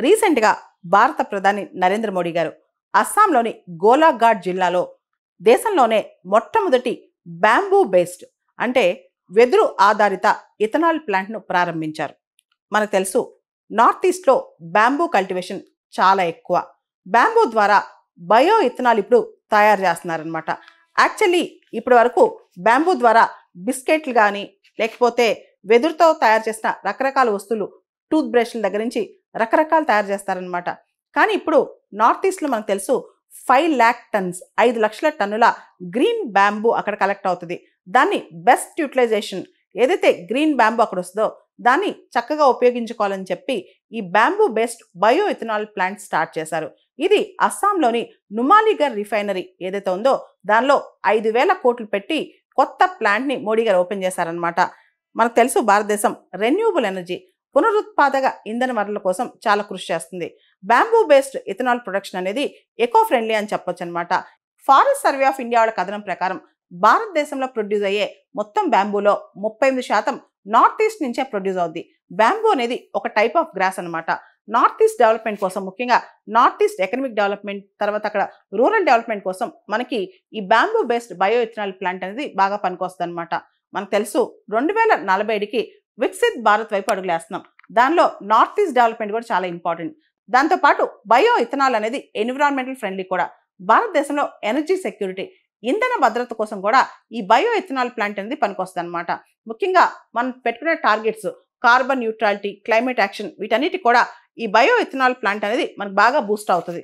రీసెంట్గా భారత ప్రధాని నరేంద్ర మోడీ గారు అస్సాంలోని గోలాఘాట్ జిల్లాలో దేశంలోనే మొట్టమొదటి బ్యాంబూ బేస్డ్ అంటే వెదురు ఆధారిత ఇథనాల్ ప్లాంట్ను ప్రారంభించారు. మనకు తెలుసు, నార్త్ ఈస్ట్లో బ్యాంబూ కల్టివేషన్ చాలా ఎక్కువ. బ్యాంబూ ద్వారా బయో ఇథనాల్ ఇప్పుడు తయారు చేస్తున్నారనమాట. యాక్చువల్లీ ఇప్పటి వరకు బ్యాంబూ ద్వారా బిస్కెట్లు కానీ లేకపోతే వెదురుతో తయారు చేసిన రకరకాల వస్తువులు, టూత్ బ్రష్ల దగ్గర నుంచి రకరకాలు తయారు చేస్తారనమాట. కానీ ఇప్పుడు నార్త్ ఈస్ట్లో మనకు తెలుసు 5 lakh tons 5 లక్షల టన్నుల గ్రీన్ బ్యాంబూ అక్కడ కలెక్ట్ అవుతుంది. దాన్ని బెస్ట్ యూటిలైజేషన్ ఏదైతే గ్రీన్ బ్యాంబూ అక్కడ వస్తుందో దాన్ని చక్కగా ఉపయోగించుకోవాలని చెప్పి ఈ bamboo based bio ethanol plant start చేశారు. ఇది అస్సాంలోని నుమాలీగర్ రిఫైనరీ ఏదైతే ఉందో దానిలో 5,000 కోట్లు పెట్టి కొత్త ప్లాంట్ని మోడీ గారు ఓపెన్ చేశారనమాట. మనకు తెలుసు, భారతదేశం రెన్యూబుల్ ఎనర్జీ పునరుత్పాదక ఇంధన వనరుల కోసం చాలా కృషి చేస్తుంది. బ్యాంబూ బేస్డ్ ఇథనాల్ ప్రొడక్షన్ అనేది ఎకో ఫ్రెండ్లీ అని చెప్పొచ్చు అనమాట. ఫారెస్ట్ సర్వే ఆఫ్ ఇండియా వాళ్ళ కథనం ప్రకారం భారతదేశంలో ప్రొడ్యూస్ అయ్యే మొత్తం బ్యాంబూలో 38% నార్త్ ఈస్ట్ నుంచే ప్రొడ్యూస్ అవుద్ది. బ్యాంబూ అనేది ఒక టైప్ ఆఫ్ గ్రాస్ అనమాట. నార్త్ ఈస్ట్ డెవలప్మెంట్ కోసం, ముఖ్యంగా నార్త్ ఈస్ట్ ఎకనమిక్ డెవలప్మెంట్, తర్వాత అక్కడ రూరల్ డెవలప్మెంట్ కోసం మనకి ఈ bamboo based bio ethanol plant అనేది బాగా పనికొస్తుంది అనమాట. మనకు తెలుసు 2040కి వికసిత్ భారత్ వైపు అడుగులేస్తున్నాం. దానిలో నార్త్ ఈస్ట్ డెవలప్మెంట్ కూడా చాలా ఇంపార్టెంట్. దాంతోపాటు బయో ఇథనాల్ అనేది ఎన్విరాన్మెంటల్ ఫ్రెండ్లీ కూడా. భారతదేశంలో ఎనర్జీ సెక్యూరిటీ, ఇంధన భద్రత కోసం కూడా ఈ బయో ఇథనాల్ ప్లాంట్ అనేది పనికొస్తుంది అనమాట. ముఖ్యంగా మనం పెట్టుకునే targets carbon neutrality, climate action, వీటన్నిటి కూడా ఈ బయో ఇథనాల్ ప్లాంట్ అనేది మనకు బాగా బూస్ట్ అవుతుంది.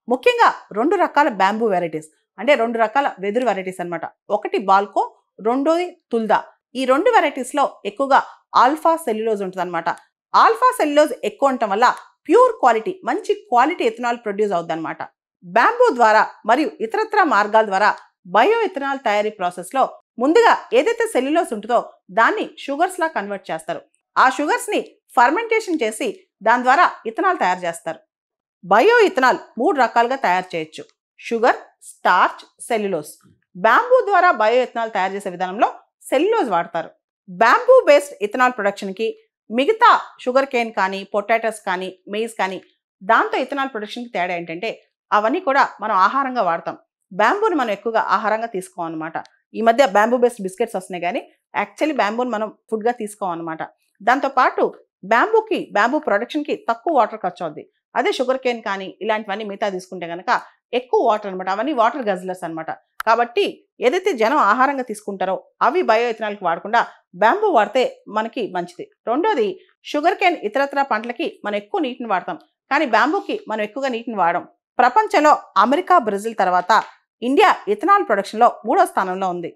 ముఖ్యంగా 2 రకాల బ్యాంబూ వెరైటీస్, అంటే 2 రకాల వెదురు వెరైటీస్ అనమాట. ఒకటి బాల్కో, రెండోది తుల్దా. ఈ 2 వెరైటీస్లో ఎక్కువగా ఆల్ఫా సెల్యులోజ్ ఉంటుంది అనమాట. ఆల్ఫా సెల్యులోజ్ ఎక్కువ ఉండటం వల్ల ప్యూర్ క్వాలిటీ, మంచి క్వాలిటీ ఇథనాల్ ప్రొడ్యూస్ అవుద్ది అనమాట. బ్యాంబూ ద్వారా మరియు ఇతరత్ర మార్గాల ద్వారా బయో ఇథనాల్ తయారీ ప్రాసెస్లో ముందుగా ఏదైతే సెల్యులోజ్ ఉంటుందో దాన్ని షుగర్స్లా కన్వర్ట్ చేస్తారు. ఆ షుగర్స్ని ఫర్మెంటేషన్ చేసి దాని ద్వారా ఇథనాల్ తయారు చేస్తారు. బయో ఇథనాల్ 3 రకాలుగా తయారు చేయొచ్చు: షుగర్, స్టార్చ్, సెల్యులోజ్. బ్యాంబూ ద్వారా బయో ఇథనాల్ తయారు చేసే విధానంలో సెల్యులోజ్ వాడతారు. బ్యాంబూ బేస్డ్ ఇథనాల్ ప్రొడక్షన్కి మిగతా షుగర్ కేన్ కానీ, పొటాటోస్ కానీ, మెయిజ్ కానీ దాంతో ఇథనాల్ ప్రొడక్షన్కి తేడా ఏంటంటే అవన్నీ కూడా మనం ఆహారంగా వాడతాం. బ్యాంబూని మనం ఎక్కువగా ఆహారంగా తీసుకోమన్నమాట. ఈ మధ్య బ్యాంబూ బేస్డ్ బిస్కెట్స్ వస్తున్నాయి, కానీ యాక్చువల్లీ బ్యాంబూని మనం ఫుడ్గా తీసుకోమన్నమాట. దాంతోపాటు బ్యాంబూ ప్రొడక్షన్కి తక్కువ వాటర్ ఖర్చు అవుద్ది. అదే షుగర్ కేన్ కానీ ఇలాంటివన్నీ మిగతా తీసుకుంటే కనుక ఎక్కువ వాటర్ అనమాట. అవన్నీ వాటర్ గజ్లర్స్ అనమాట. కాబట్టి ఏదైతే జనం ఆహారంగా తీసుకుంటారో అవి బయో ఇథనాల్కి వాడకుండా బ్యాంబూ వాడితే మనకి మంచిది. రెండోది, షుగర్ కేన్ ఇతరత్ర పంటలకి మనం ఎక్కువ నీటిని వాడతాం, కానీ బ్యాంబూకి మనం ఎక్కువగా నీటిని వాడం. ప్రపంచంలో అమెరికా, బ్రెజిల్ తర్వాత ఇండియా ఇథనాల్ ప్రొడక్షన్లో 3వ స్థానంలో ఉంది.